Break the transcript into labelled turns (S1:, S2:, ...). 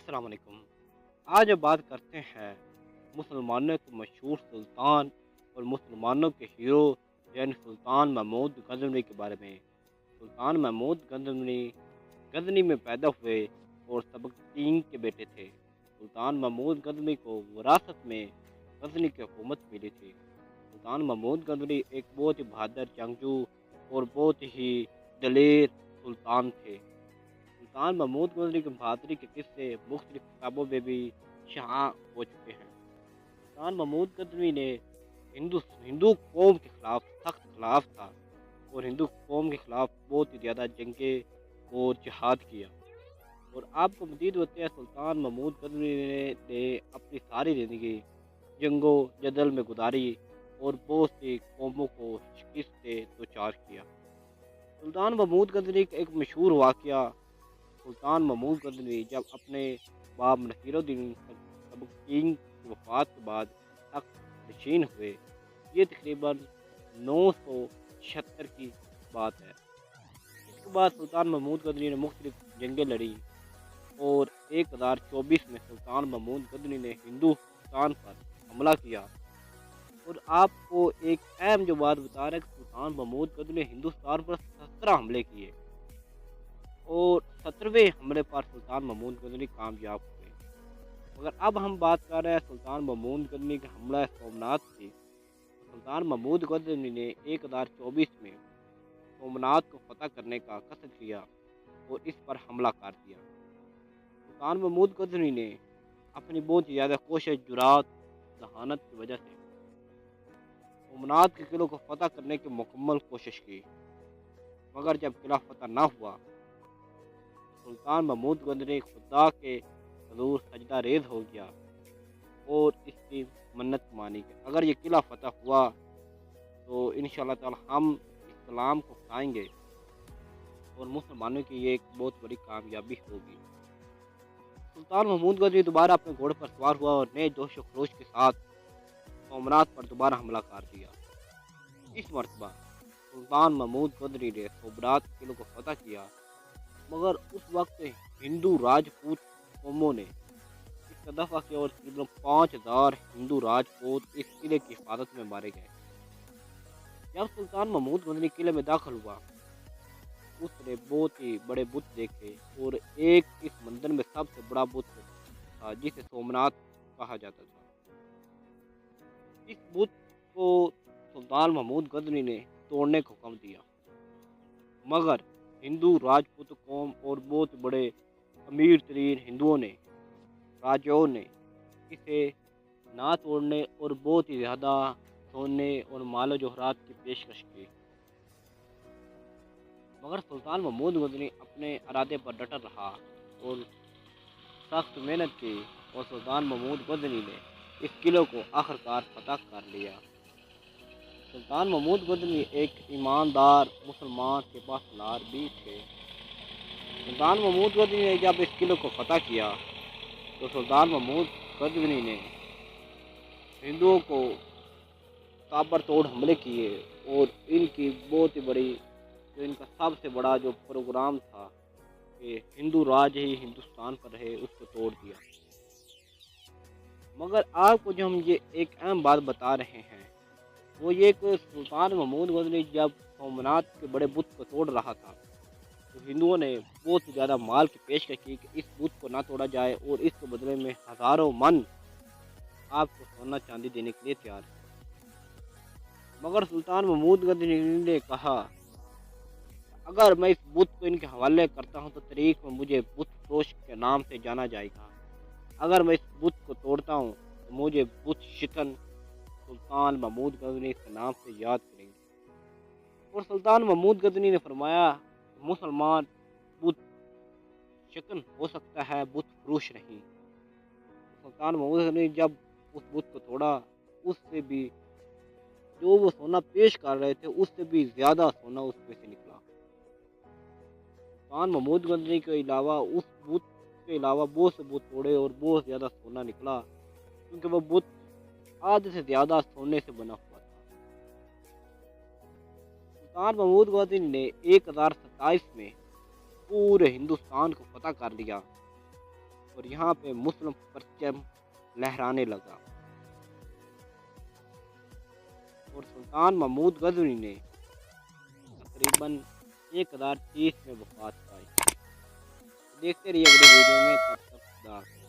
S1: अस्सलाम वालेकुम। आज अब बात करते हैं मुसलमानों के मशहूर सुल्तान और मुसलमानों के हीरो यानी सुल्तान महमूद गजनवी के बारे में। सुल्तान महमूद गजनवी गजनी में पैदा हुए और सबकतीन के बेटे थे। सुल्तान महमूद गजनवी को विरासत में गजनी की हुकूमत मिली थी। सुल्तान महमूद गजनवी एक बहुत ही बहादुर जंगजू और बहुत ही दलेर सुल्तान थे। सुल्तान महमूद गजनवी की बहादुरी के किस्से मुख्तलिफ किताबों में भी शाया हो चुके हैं। सुल्तान महमूद गजनवी ने हिंदू हिंदू कौम के खिलाफ सख्त खिलाफ था और हिंदू कौम के खिलाफ बहुत ही ज़्यादा जंगें और जिहाद किया। और आपको मज़ीद होते हैं सुल्तान महमूद गजनवी ने अपनी सारी ज़िंदगी जंगों जदल में गुजारी और बहुत सी कौमों को शिकस्त से दो चार किया। सुल्तान महमूद गजनवी का एक मशहूर वाक़या सुल्तान महमूद गजनवी जब अपने बाप नसीरुद्दीन सबकतीन की वफ़ात के बाद तख्त नशीन हुए। ये तकरीबन 976 की बात है। इसके बाद सुल्तान महमूद गजनवी ने मुख्तलिफ जंगें लड़ी और 1024 में सुल्तान महमूद गजनवी ने हिंदुस्तान पर हमला किया। और आपको एक अहम जो बात बता रहे हैं कि सुल्तान महमूद गजनवी ने हिंदुस्तान पर 17 हमले किए और 17वें हमले पर सुल्तान महमूद गजनवी कामयाब हुए। मगर अब हम बात कर रहे हैं सुल्तान महमूद गजनवी का हमला सोमनाथ से। सुल्तान महमूद गजनवी ने 1024 में सोमनाथ को फतह करने का कसद किया और इस पर हमला कर दिया। सुल्तान महमूद गजनवी ने अपनी बहुत ज़्यादा कोशिश जुरात जहानत की वजह से सोमनाथ के किले को फतह करने की मुकम्मल कोशिश की। मगर जब किला फतह न हुआ सुल्तान महमूद गजनवी खुदा के हजूर सजदा रेज हो गया और इसकी मन्नत मानी कि अगर ये किला फतह हुआ तो इंशाअल्लाह ताला हम इस्लाम को फैलाएंगे और मुसलमानों की ये एक बहुत बड़ी कामयाबी होगी। सुल्तान महमूद गजनवी दोबारा अपने घोड़े पर सवार हुआ और नए जोश व खरोश के साथ सोमनाथ पर दोबारा हमला कर दिया। इस मरतबा सुल्तान महमूद गजनवी ने सोमनाथ किले को फतह किया। मगर उस वक्त हिंदू राजपूत कौमों ने इसका दफा किया और तकरीबन 5000 हिंदू राजपूत इस किले की हिफाजत में मारे गए। जब सुल्तान महमूद गजनवी किले में दाखिल हुआ उसने बहुत ही बड़े बुत देखे और एक इस मंदिर में सबसे बड़ा बुत था जिसे सोमनाथ कहा जाता था। इस बुत को सुल्तान महमूद गजनवी ने तोड़ने का हुक्म दिया। मगर हिंदू राजपूत कौम और बहुत बड़े अमीर तरीन हिंदुओं ने राजाओं ने इसे ना तोड़ने और बहुत ही ज़्यादा सोने और मालो जवाहरात की पेशकश की। मगर सुल्तान महमूद गजनवी अपने इरादे पर डटा रहा और सख्त मेहनत की और सुल्तान महमूद गजनवी ने इस किले को आखिरकार फतह कर लिया। सुल्तान महमूद गजनवी एक ईमानदार मुसलमान के पासदार भी थे। सुल्तान महमूद गजनवी ने जब इस किले को फतह किया तो सुल्तान महमूद गजनवी ने हिंदुओं को ताबड़तोड़ हमले किए और इनकी बहुत ही बड़ी जो इनका सबसे बड़ा जो प्रोग्राम था कि हिंदू राज ही हिंदुस्तान पर रहे उसको तोड़ दिया। मगर आपको जो हम ये एक अहम बात बता रहे हैं वो ये कि सुल्तान महमूद गजनवी जब सोमनाथ के बड़े बुत को तोड़ रहा था तो हिंदुओं ने बहुत ज़्यादा माल की पेशकश की कि इस बुत को ना तोड़ा जाए और इसके बदले में हज़ारों मन आपको सोना चांदी देने के लिए तैयार है। मगर सुल्तान महमूद गजनवी ने कहा अगर मैं इस बुत को इनके हवाले करता हूँ तो तारीख में मुझे बुत फरोश के नाम से जाना जाएगा। अगर मैं इस बुत को तोड़ता हूँ तो मुझे बुत शिकन सुल्तान महमूद गजनवी के नाम से याद करेंगे। और सुल्तान महमूद गजनवी ने फरमाया मुसलमान बुत शिकन हो सकता है बुत फरोश नहीं। सुल्तान महमूद गजनवी जब उस बुत को तोड़ा उससे भी जो वो सोना पेश कर रहे थे उससे भी ज़्यादा सोना उसमें से निकला। सुल्तान महमूद गजनवी के अलावा उस बुत के अलावा बहुत से बुत तोड़े और बहुत ज़्यादा सोना निकला क्योंकि वह बुत आधे से ज़्यादा सोने से बना हुआ था। सुल्तान महमूद गजनवी ने 1027 में पूरे हिंदुस्तान को फतह कर लिया اور یہاں پہ مسلم پرچم لہرانے لگا اور سلطان محمود غزنوی نے تقریباً 1030 میں وفات پائی۔ دیکھتے رہیے اگلی ویڈیو میں، تب تک خدا حافظ۔